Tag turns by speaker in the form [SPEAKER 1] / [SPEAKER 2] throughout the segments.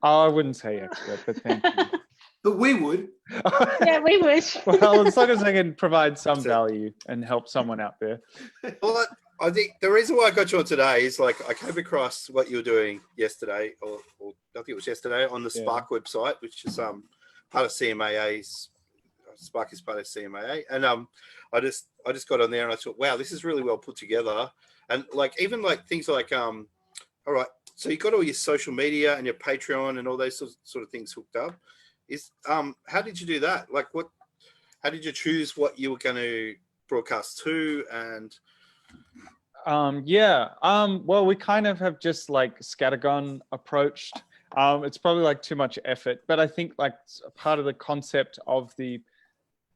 [SPEAKER 1] Oh, I wouldn't say expert, but thank you.
[SPEAKER 2] But we would.
[SPEAKER 3] Yeah, we would.
[SPEAKER 1] Well, as long as I can provide some value and help someone out there.
[SPEAKER 4] Well, I think the reason why I got you on today is like I came across what you were doing yesterday, or I think it was yesterday, on the Spark website, which is part of CMAA's. Spark is part of CMAA, and I just got on there and I thought, wow, this is really well put together, and like even like things like all right, so you got all your social media and your Patreon and all those sort of things hooked up. Is how did you do that? Like how did you choose what you were going to broadcast to? And
[SPEAKER 1] well, we kind of have just like scattergun approached. It's probably like too much effort, but I think like part of the concept of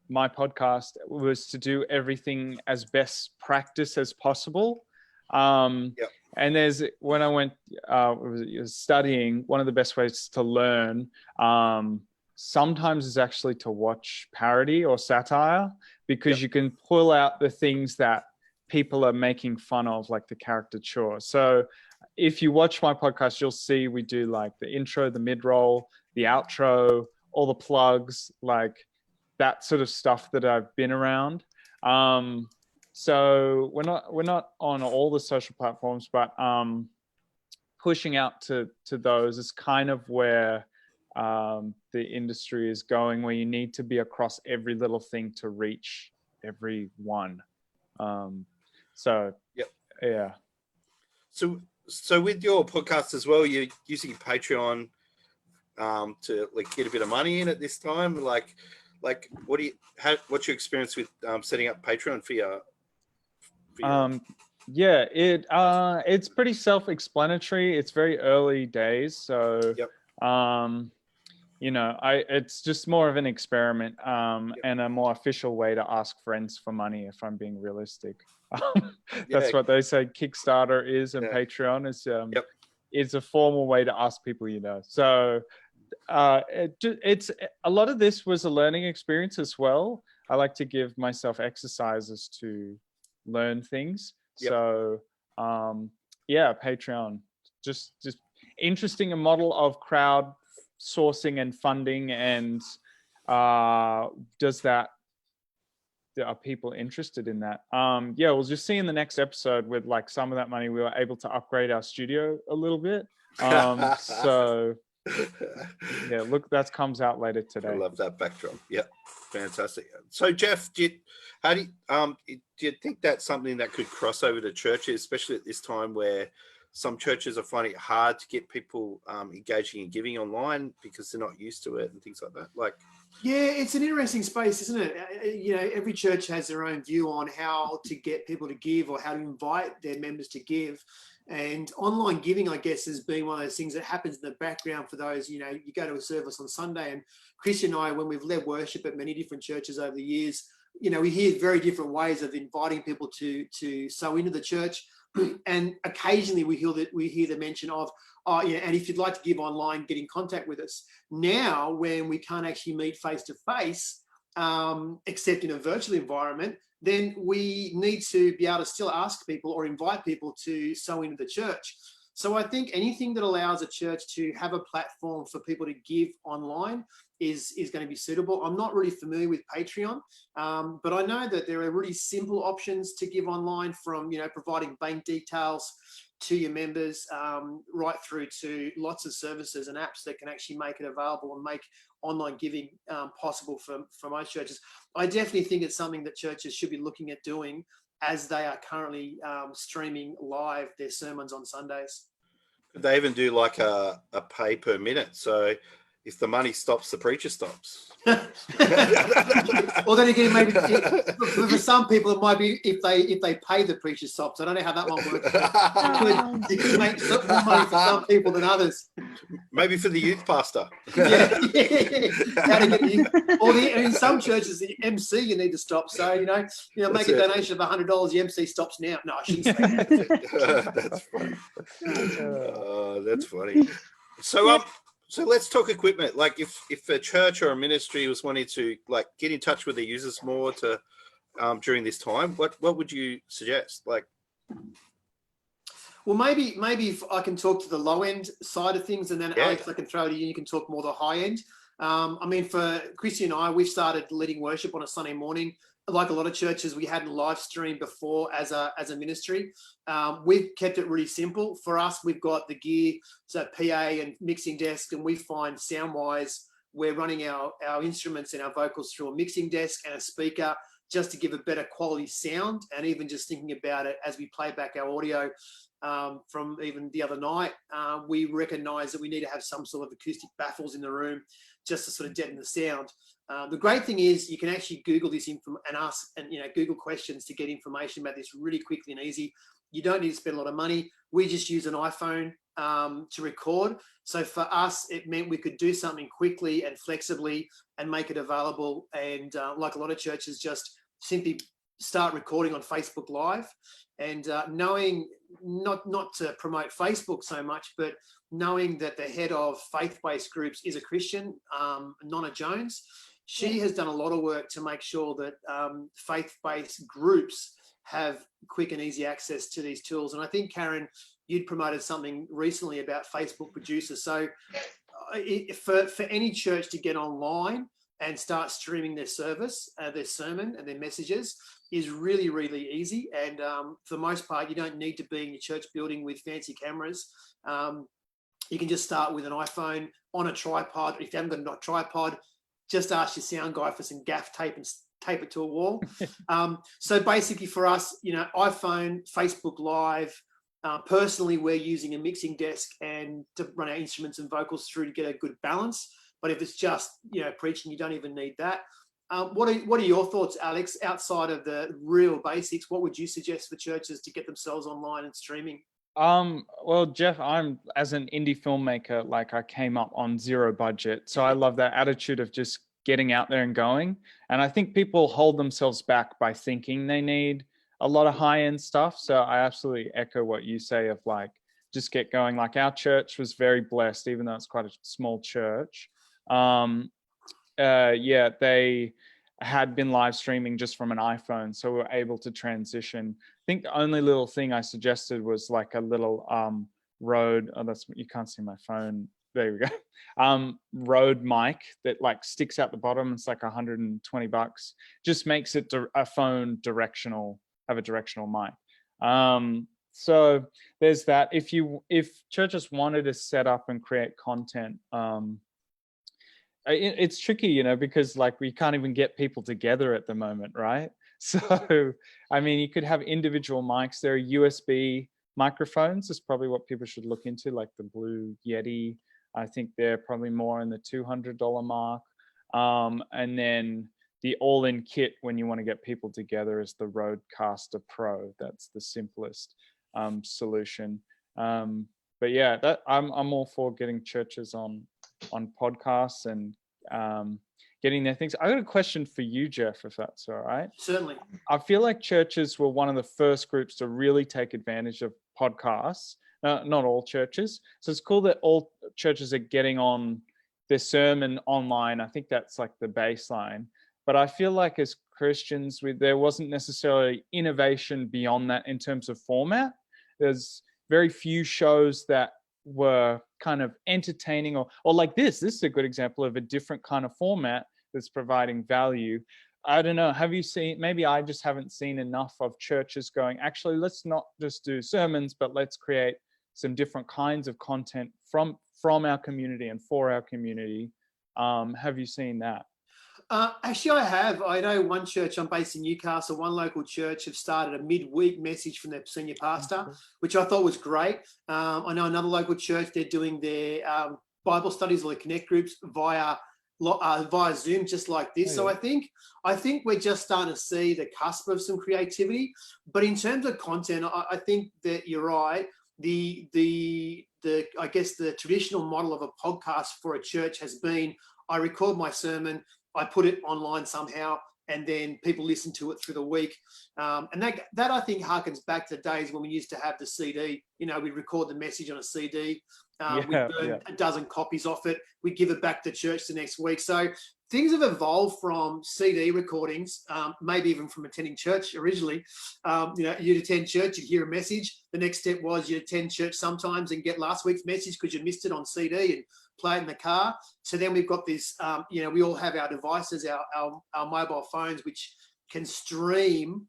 [SPEAKER 1] my podcast was to do everything as best practice as possible. And when I went studying, one of the best ways to learn sometimes is actually to watch parody or satire, because you can pull out the things that people are making fun of, like the caricature. So if you watch my podcast, you'll see we do like the intro, the mid-roll, the outro, all the plugs, like that sort of stuff that I've been around. So we're not on all the social platforms, but pushing out to those is kind of where the industry is going, where you need to be across every little thing to reach everyone. So
[SPEAKER 4] with your podcast as well, you're using Patreon to like get a bit of money in at this time. Like what's your experience with setting up Patreon for your
[SPEAKER 1] it's pretty self-explanatory. It's very early days, so it's just more of an experiment and a more official way to ask friends for money, if I'm being realistic. That's what they say Kickstarter is, and Patreon is a formal way to ask people, So it's a lot of this was a learning experience as well. I like to give myself exercises to learn things. So Patreon, just interesting, a model of crowd sourcing and funding, and are people interested in that? We'll just see in the next episode with like some of that money we were able to upgrade our studio a little bit. So look, that comes out later today.
[SPEAKER 4] I love that backdrop. Fantastic. So Geoff, do you think that's something that could cross over to churches, especially at this time where some churches are finding it hard to get people engaging and giving online because they're not used to it and things like that?
[SPEAKER 2] It's an interesting space, isn't it? Every church has their own view on how to get people to give or how to invite their members to give. And online giving, I guess, has been one of those things that happens in the background for those, you go to a service on Sunday, and Chris and I, when we've led worship at many different churches over the years, we hear very different ways of inviting people to sow into the church. And occasionally we hear the mention of, and if you'd like to give online, get in contact with us. Now, when we can't actually meet face to face, except in a virtual environment, then we need to be able to still ask people or invite people to sow into the church. So I think anything that allows a church to have a platform for people to give online is going to be suitable. I'm not really familiar with Patreon, but I know that there are really simple options to give online, from providing bank details to your members, right through to lots of services and apps that can actually make it available and make online giving possible for most churches. I definitely think it's something that churches should be looking at doing, as they are currently streaming live their sermons on Sundays.
[SPEAKER 4] They even do like a pay per minute. So if the money stops, the preacher stops.
[SPEAKER 2] Well, then again, maybe for some people it might be if they pay the preacher stops. I don't know how that one works. You could make more money for some people than others.
[SPEAKER 4] Maybe for the youth pastor.
[SPEAKER 2] Or in some churches, the MC you need to stop. So make a donation of $100. The MC stops now. No, I shouldn't say that.
[SPEAKER 4] That's funny. That's funny. So let's talk equipment. Like if a church or a ministry was wanting to like get in touch with their users more during this time, what would you suggest?
[SPEAKER 2] Well, maybe if I can talk to the low end side of things, and then
[SPEAKER 4] Yeah.
[SPEAKER 2] Alex, I can throw to you. You can talk more the high end. I mean, for Christy and I, we've started leading worship on a Sunday morning. Like a lot of churches, we hadn't live streamed before as a ministry. We've kept it really simple. For us, we've got the gear, so PA and mixing desk, and we find sound wise, we're running our instruments and our vocals through a mixing desk and a speaker, just to give a better quality sound. And even just thinking about it as we play back our audio from even the other night, we recognize that we need to have some sort of acoustic baffles in the room just to sort of deaden the sound. The great thing is you can actually Google this info and ask, and Google questions to get information about this really quickly and easy. You don't need to spend a lot of money. We just use an iPhone to record. So for us, it meant we could do something quickly and flexibly and make it available. And like a lot of churches, just simply start recording on Facebook Live, and knowing not to promote Facebook so much, but knowing that the head of faith-based groups is a Christian, Nonna Jones. She has done a lot of work to make sure that faith-based groups have quick and easy access to these tools. And I think, Karen, you'd promoted something recently about Facebook producers. So for any church to get online and start streaming their service, their sermon and their messages is really, really easy. And for the most part, you don't need to be in your church building with fancy cameras. You can just start with an iPhone on a tripod. If you haven't got a tripod, just ask your sound guy for some gaff tape and tape it to a wall. So basically for us, iPhone, Facebook Live. Personally, we're using a mixing desk and to run our instruments and vocals through to get a good balance. But if it's just preaching, you don't even need that. What are your thoughts, Alex, outside of the real basics? What would you suggest for churches to get themselves online and streaming?
[SPEAKER 1] Well, Geoff, I'm, as an indie filmmaker, I came up on zero budget. So I love that attitude of just getting out there and going. And I think people hold themselves back by thinking they need a lot of high-end stuff. So I absolutely echo what you say of just get going. Our church was very blessed, even though it's quite a small church. They had been live streaming just from an iPhone, so we were able to transition. I think the only little thing I suggested was a little Rode. Oh, you can't see my phone. There we go. Rode mic that sticks out the bottom. It's $120. Just makes it a phone directional. Have a directional mic. So there's that. If churches wanted to set up and create content, it's tricky, because we can't even get people together at the moment, right? So, I mean, you could have individual mics. There are USB microphones. Is probably what people should look into, like the Blue Yeti. I think they're probably more in the $200 mark. And then the all-in kit when you want to get people together is the Rodecaster Pro. That's the simplest solution. But yeah, I'm all for getting churches on podcasts and getting their things. I got a question for you, Geoff, if that's all right.
[SPEAKER 2] Certainly.
[SPEAKER 1] I feel like churches were one of the first groups to really take advantage of podcasts. Not all churches. So it's cool that all churches are getting on their sermon online. I think that's the baseline. But I feel like as Christians, there wasn't necessarily innovation beyond that in terms of format. There's very few shows that were kind of entertaining or like this. This is a good example of a different kind of format that's providing value. I don't know. Have you seen, maybe I just haven't seen enough of churches going, actually, let's not just do sermons, but let's create some different kinds of content from our community and for our community. Have you seen that?
[SPEAKER 2] Actually, I have. I know one church, I'm based in Newcastle, one local church have started a midweek message from their senior pastor, which I thought was great. I know another local church, they're doing their Bible studies or their connect groups via Zoom, just like this. Oh, yeah. So I think we're just starting to see the cusp of some creativity. But in terms of content, I think that you're right. I guess the traditional model of a podcast for a church has been, I record my sermon, I put it online somehow, and then people listen to it through the week. And that I think harkens back to the days when we used to have the CD. We'd record the message on a CD We burn a dozen copies off it. We give it back to church the next week. So things have evolved from CD recordings, maybe even from attending church originally. You'd attend church, you'd hear a message. The next step was you'd attend church sometimes and get last week's message because you missed it on CD and play it in the car. So then we've got this, we all have our devices, our mobile phones, which can stream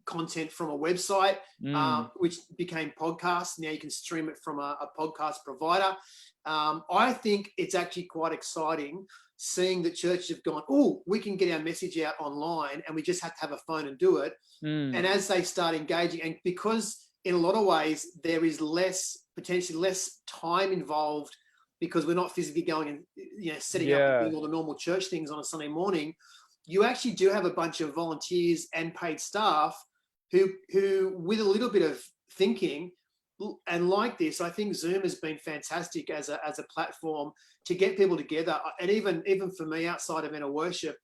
[SPEAKER 2] content from a website, which became podcasts. Now you can stream it from a podcast provider. I think it's actually quite exciting seeing that churches have gone, oh, we can get our message out online and we just have to have a phone and do it. And as they start engaging, and because in a lot of ways there is potentially less time involved because we're not physically going and setting up and doing all the normal church things on a Sunday morning, you actually do have a bunch of volunteers and paid staff who with a little bit of thinking and like this, I think Zoom has been fantastic as a platform to get people together. And even for me, outside of inner worship,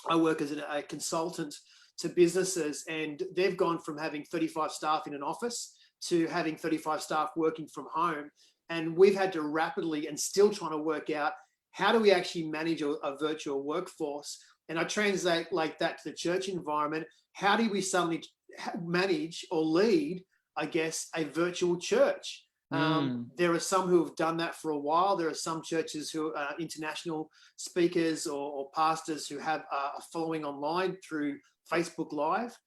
[SPEAKER 2] I work as a consultant to businesses, and they've gone from having 35 staff in an office to having 35 staff working from home. And we've had to rapidly and still trying to work out how do we actually manage a virtual workforce. And I translate like that to the church environment. How do we suddenly manage or lead, I guess, a virtual church? There are some who have done that for a while. There are some churches who are international speakers or pastors who have a following online through Facebook Live.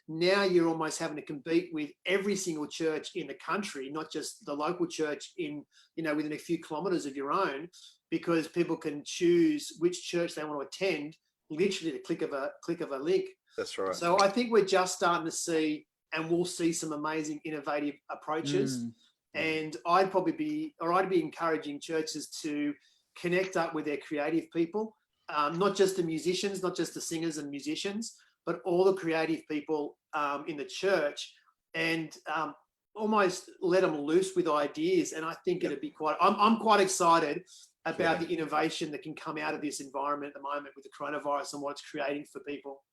[SPEAKER 2] Now you're almost having to compete with every single church in the country, not just the local church within a few kilometers of your own, because people can choose which church they want to attend literally the click of a link.
[SPEAKER 4] That's right.
[SPEAKER 2] So I think we're just starting to see, and we'll see some amazing innovative approaches. And I'd be encouraging churches to connect up with their creative people, not just the musicians, not just the singers and musicians, but all the creative people in the church, and almost let them loose with ideas. And I think it'd be I'm quite excited about the innovation that can come out of this environment at the moment with the coronavirus and what it's creating for people.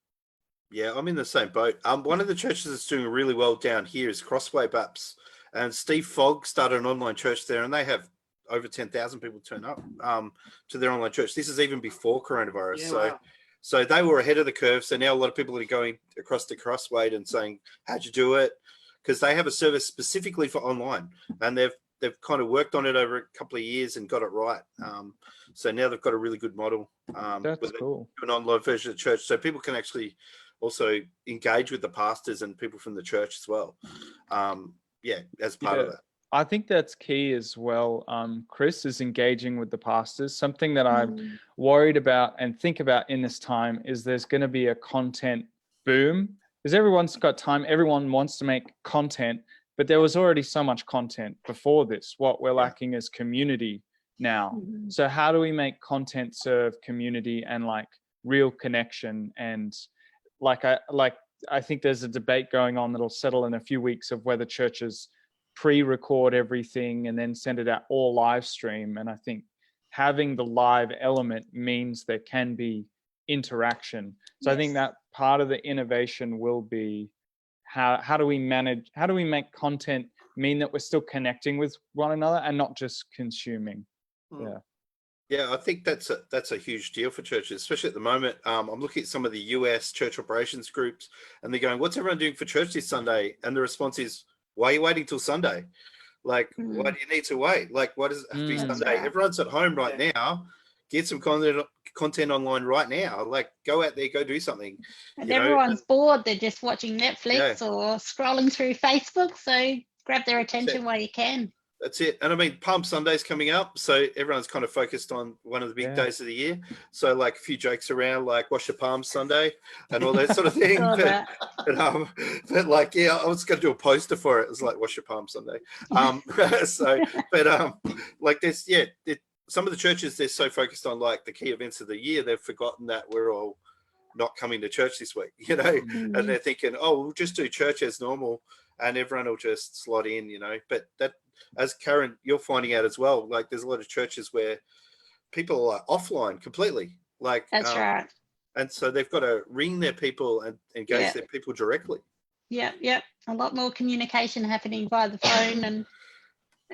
[SPEAKER 4] Yeah, I'm in the same boat. One of the churches that's doing really well down here is Crossway Baps, and Steve Fogg started an online church there, and they have over 10,000 people turn up to their online church. This is even before coronavirus.
[SPEAKER 2] Yeah,
[SPEAKER 4] So they were ahead of the curve. So now a lot of people are going across to Crossway and saying, how'd you do it? Because they have a service specifically for online, and they've kind of worked on it over a couple of years and got it right. So now they've got a really good model.
[SPEAKER 1] That's cool.
[SPEAKER 4] An online version of the church, so people can actually also engage with the pastors and people from the church as well. As part of that.
[SPEAKER 1] I think that's key as well, Chris, is engaging with the pastors. Something that I'm worried about and think about in this time is there's going to be a content boom, because everyone's got time. Everyone wants to make content, but there was already so much content before this. What we're lacking is community now. So how do we make content serve community and like real connection? And I think there's a debate going on that'll settle in a few weeks of whether churches pre-record everything and then send it out all live stream. And I think having the live element means there can be interaction. So I think that part of the innovation will be how do we make content mean that we're still connecting with one another and not just consuming.
[SPEAKER 4] Yeah, I think that's a huge deal for churches, especially at the moment. I'm looking at some of the US church operations groups, and they're going, what's everyone doing for church this Sunday? And the response is, why are you waiting till Sunday? Like, why do you need to wait? Like, why does it have to be Sunday? Everyone's at home right now. Get some content online right now. Like, go out there, go do something.
[SPEAKER 3] And everyone's bored. They're just watching Netflix or scrolling through Facebook. So grab their attention while you can.
[SPEAKER 4] That's it. And I mean, Palm Sunday's coming up, so everyone's kind of focused on one of the big days of the year. So like a few jokes around, like wash your palms Sunday and all that sort of thing. But like, I was going to do a poster for it. It was like wash your palms Sunday. Like there's, some of the churches, they're so focused on like the key events of the year, they've forgotten that we're all not coming to church this week, and they're thinking, oh, we'll just do church as normal and everyone will just slot in, but that, as Karen, you're finding out as well, like there's a lot of churches where people are offline completely. Like
[SPEAKER 3] that's right.
[SPEAKER 4] And so they've got to ring their people and engage their people directly.
[SPEAKER 3] Yeah. A lot more communication happening via the phone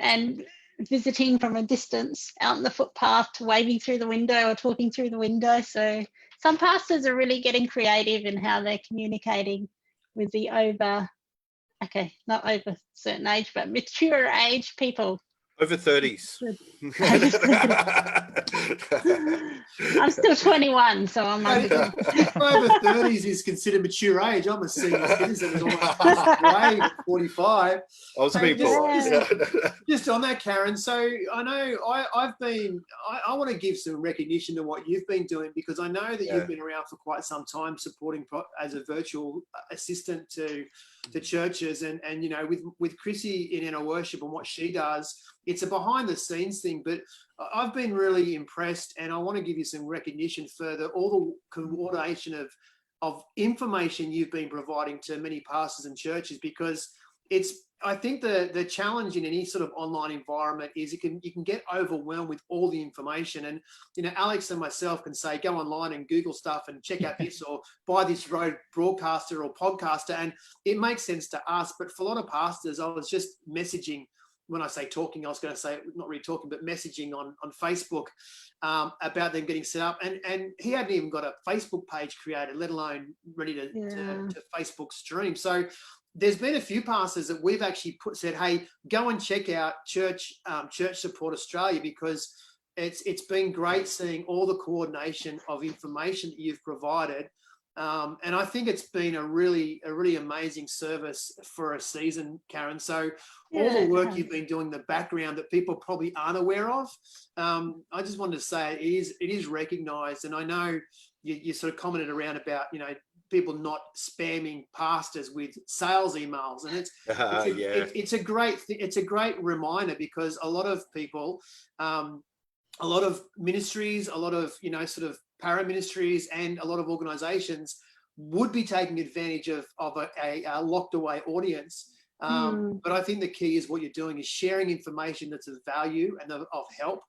[SPEAKER 3] and visiting from a distance out in the footpath to waving through the window or talking through the window. So some pastors are really getting creative in how they're communicating with the not over a certain age, but mature age people.
[SPEAKER 4] Over 30s.
[SPEAKER 3] I'm still 21, so I'm
[SPEAKER 2] over 30s is considered mature age. I'm a senior citizen at almost way 45.
[SPEAKER 4] Old
[SPEAKER 2] So
[SPEAKER 4] people.
[SPEAKER 2] just on that, Karen. So I know I want to give some recognition to what you've been doing, because I know that you've been around for quite some time supporting as a virtual assistant to churches, and you know, with Chrissy in Inner Worship and what she does, it's a behind the scenes thing, but I've been really impressed, and I want to give you some recognition for all the coordination of information you've been providing to many pastors and churches, because I think the challenge in any sort of online environment is you can get overwhelmed with all the information. And, you know, Alex and myself can say, go online and Google stuff and check out this or buy this broadcaster or podcaster. And it makes sense to us. But for a lot of pastors, I was just messaging. When I say talking, I was going to say not really talking, but messaging on Facebook about them getting set up. And he hadn't even got a Facebook page created, let alone ready to Facebook stream. So there's been a few pastors that we've actually said, hey, go and check out Church Support Australia, because it's been great seeing all the coordination of information that you've provided. And I think it's been a really amazing service for a season, Karen. So all the work you've been doing in the background that people probably aren't aware of, I just wanted to say it is recognised. And I know you sort of commented around about, you know, people not spamming pastors with sales emails, and it's a great reminder, because a lot of people, a lot of ministries, a lot of, you know, sort of para-ministries and a lot of organizations would be taking advantage of a locked away audience. But I think the key is what you're doing is sharing information that's of value and of help,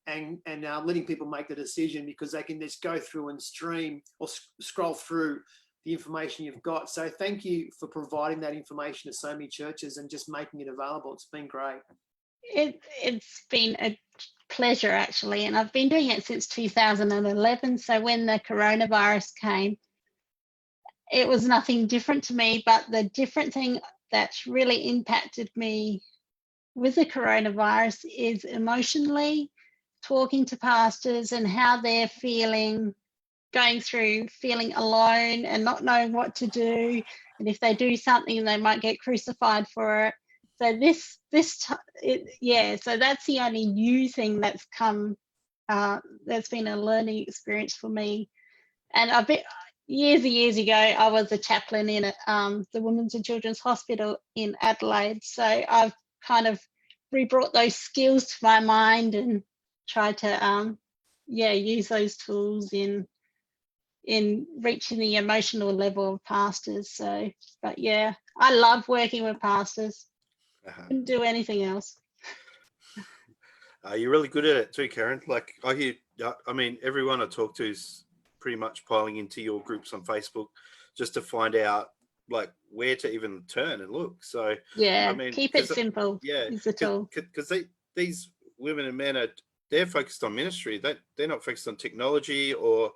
[SPEAKER 2] and letting people make the decision, because they can just go through and stream or scroll through the information you've got. So thank you for providing that information to so many churches and just making it available. It's been great.
[SPEAKER 3] It's been a pleasure, actually, and I've been doing it since 2011. So when the coronavirus came, it was nothing different to me, but the different thing that's really impacted me with the coronavirus is emotionally talking to pastors and how they're feeling, going through feeling alone and not knowing what to do, and if they do something they might get crucified for it. So so that's the only new thing that's come, that's been a learning experience for me. And I've been years ago, I was a chaplain in the Women's and Children's Hospital in Adelaide, so I've kind of rebrought those skills to my mind and tried to use those tools in reaching the emotional level of pastors. So, but yeah, I love working with pastors. Couldn't do anything else.
[SPEAKER 4] You're really good at it too, Karen. Like I mean, everyone I talk to is pretty much piling into your groups on Facebook just to find out like where to even turn and look. So
[SPEAKER 3] yeah,
[SPEAKER 4] I mean,
[SPEAKER 3] keep it simple. Yeah, is the tool.
[SPEAKER 4] Because these women and men they're focused on ministry. They're not focused on technology, or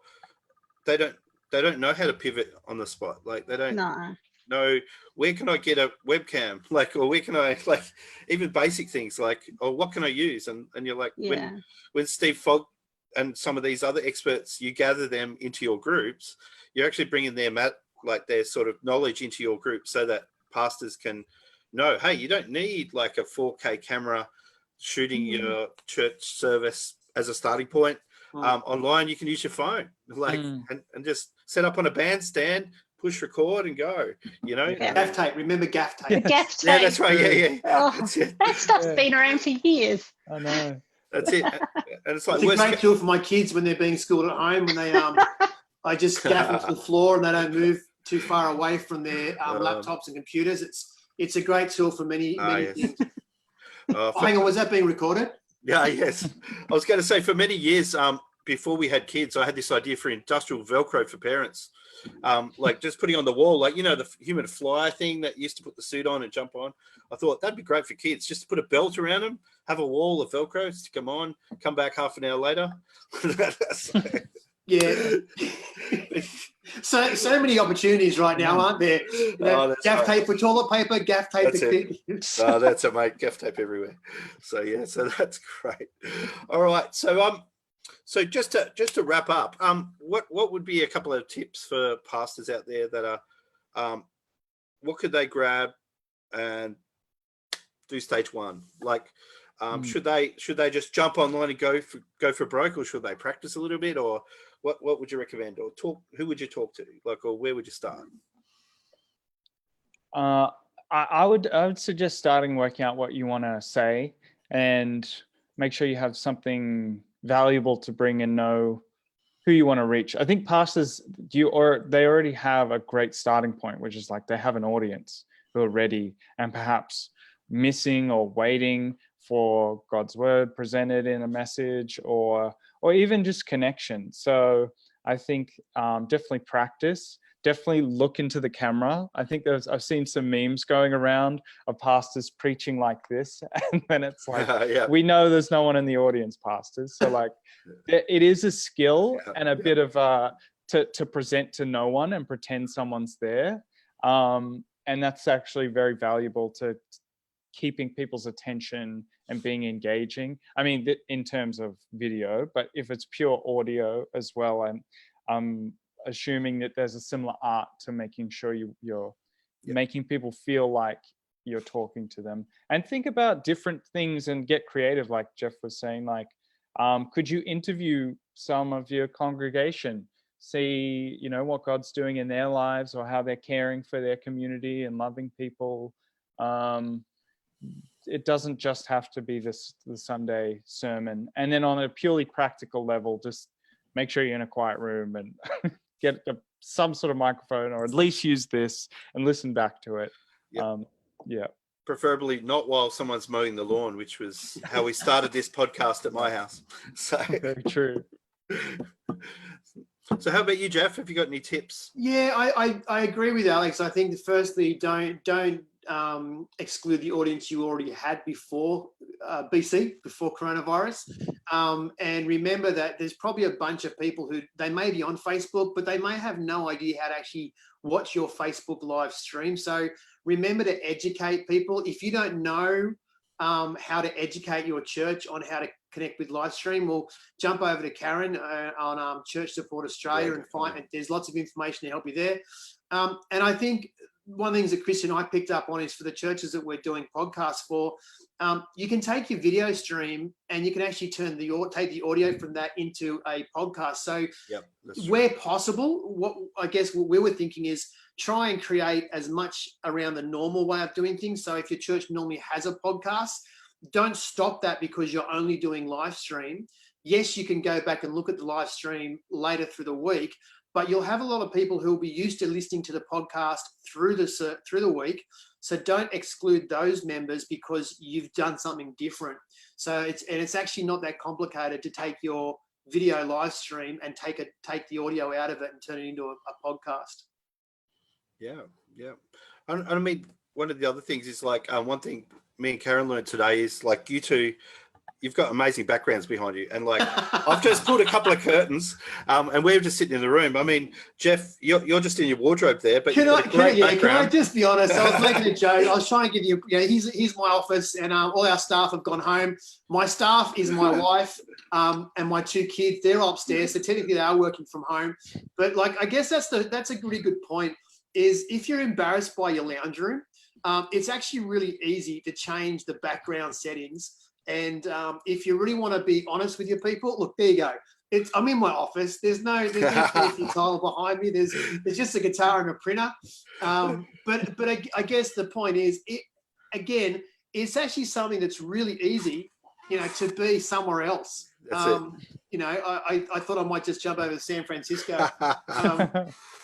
[SPEAKER 4] they don't know how to pivot on the spot. Like they don't know where can I get a webcam, like, or where can I, like, even basic things like, or what can I use? And you're like, when Steve Fogg and some of these other experts, you gather them into your groups, you're actually bringing their sort of knowledge into your group, so that pastors can know, hey, you don't need like a 4K camera shooting your church service as a starting point. Online, you can use your phone, like, and just set up on a bandstand, push record and go, you know.
[SPEAKER 2] Gaff tape, remember gaff tape.
[SPEAKER 3] Gaff tape.
[SPEAKER 4] Yeah, that's right. Yeah.
[SPEAKER 3] Oh,
[SPEAKER 4] that's it.
[SPEAKER 3] that stuff's been around for years.
[SPEAKER 1] I know.
[SPEAKER 4] That's it. And it's like,
[SPEAKER 2] it's a great tool for my kids when they're being schooled at home, when they I just gaff them to the floor and they don't move too far away from their laptops and computers. It's a great tool for many things. Hang on, was that being recorded?
[SPEAKER 4] Yeah, yes. I was going to say, for many years, before we had kids, I had this idea for industrial Velcro for parents. Like just putting on the wall, like, the human fly thing that used to put the suit on and jump on. I thought that'd be great for kids, just to put a belt around them, have a wall of Velcro, stick them on, come back half an hour later.
[SPEAKER 2] Yeah. So many opportunities right now, aren't there? Gaff tape for toilet paper, gaff tape for kids.
[SPEAKER 4] Oh, that's it, mate. Gaff tape everywhere. So yeah, so that's great. All right. So just to wrap up, what would be a couple of tips for pastors out there that are, what could they grab and do stage one? Like, should they just jump online and go for broke, or should they practice a little bit, or what would you recommend, or who would you talk to, like, or where would you start?
[SPEAKER 1] I would suggest starting working out what you want to say, and make sure you have something valuable to bring and know who you want to reach. I think pastors, they already have a great starting point, which is like they have an audience who are ready and perhaps missing or waiting for God's word presented in a message, or even just connection. So I think definitely practice. Definitely look into the camera. I think I've seen some memes going around of pastors preaching like this, and then it's like, we know there's no one in the audience, pastors. So like, it is a skill and a bit of to present to no one and pretend someone's there, and that's actually very valuable to keeping people's attention and being engaging. I mean, in terms of video, but if it's pure audio as well, and assuming that there's a similar art to making sure you're making people feel like you're talking to them, and think about different things and get creative, like Geoff was saying. Like, could you interview some of your congregation, see what God's doing in their lives, or how they're caring for their community and loving people. It doesn't just have to be the Sunday sermon. And then on a purely practical level, just make sure you're in a quiet room and get some sort of microphone, or at least use this and listen back to it.
[SPEAKER 4] Preferably not while someone's mowing the lawn, which was how we started this podcast at my house. So
[SPEAKER 1] very true.
[SPEAKER 4] So how about you, Geoff? Have you got any tips?
[SPEAKER 2] Yeah, I agree with Alex. I think firstly, don't exclude the audience you already had before before coronavirus, and remember that there's probably a bunch of people who they may be on Facebook, but they may have no idea how to actually watch your Facebook live stream. So remember to educate people. If you don't know how to educate your church on how to connect with live stream, well, jump over to Karen on Church Support Australia and there's lots of information to help you there. And I think one of the things that Chris and I picked up on is for the churches that we're doing podcasts for, you can take your video stream and you can actually take the audio from that into a podcast. So where possible, what we were thinking is try and create as much around the normal way of doing things. So if your church normally has a podcast, don't stop that because you're only doing live stream. Yes, you can go back and look at the live stream later through the week, but you'll have a lot of people who will be used to listening to the podcast through the week. So don't exclude those members because you've done something different. So it's actually not that complicated to take your video live stream and take the audio out of it and turn it into a podcast. Yeah.
[SPEAKER 4] And I mean, one of the other things is like one thing me and Karen learned today is like you two, you've got amazing backgrounds behind you. And like, I've just pulled a couple of curtains and we're just sitting in the room. I mean, Geoff, you're just in your wardrobe there, but can
[SPEAKER 2] I just be honest? I was making a joke. I was trying to give you, here's my office and all our staff have gone home. My staff is my wife and my two kids. They're upstairs. So technically they are working from home. But like, I guess that's a really good point is if you're embarrassed by your lounge room, it's actually really easy to change the background settings. And if you really want to be honest with your people, look, there you go. I'm in my office. There's no fancy tile behind me. There's just a guitar and a printer. But I guess the point is, it's actually something that's really easy, to be somewhere else. I thought I might just jump over to San Francisco.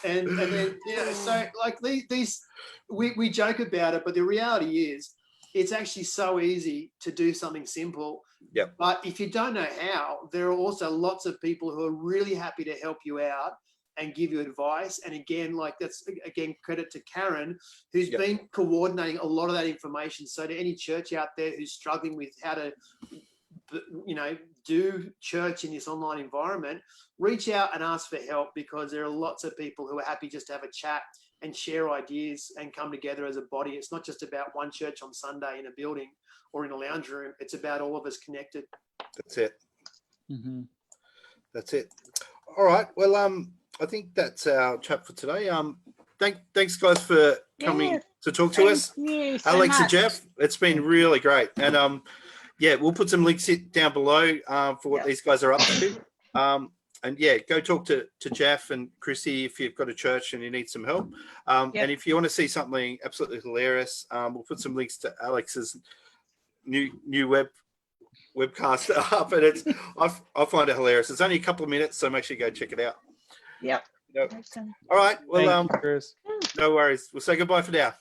[SPEAKER 2] And then, so like these, we joke about it, but the reality is it's actually so easy to do something simple.
[SPEAKER 4] Yep.
[SPEAKER 2] But if you don't know how, there are also lots of people who are really happy to help you out and give you advice. And again, like that's again credit to Karen, who's been coordinating a lot of that information. So to any church out there who's struggling with how to, you know, do church in this online environment, reach out and ask for help, because there are lots of people who are happy just to have a chat and share ideas and come together as a body. It's not just about one church on Sunday in a building or in a lounge room. It's about all of us connected.
[SPEAKER 4] That's it.
[SPEAKER 1] Mm-hmm.
[SPEAKER 4] That's it. All right. Well, I think that's our chat for today. Thanks guys for coming to talk to us. Alex and Geoff, it's been really great. And yeah, we'll put some links down below for what these guys are up to. And yeah, go talk to Geoff and Chrissy if you've got a church and you need some help. And if you want to see something absolutely hilarious, we'll put some links to Alex's new webcast up, and I find it hilarious. It's only a couple of minutes, so make sure you go check it out.
[SPEAKER 3] Yep.
[SPEAKER 4] All right. Well,
[SPEAKER 1] Thank you, Chris.
[SPEAKER 4] no worries. We'll say goodbye for now.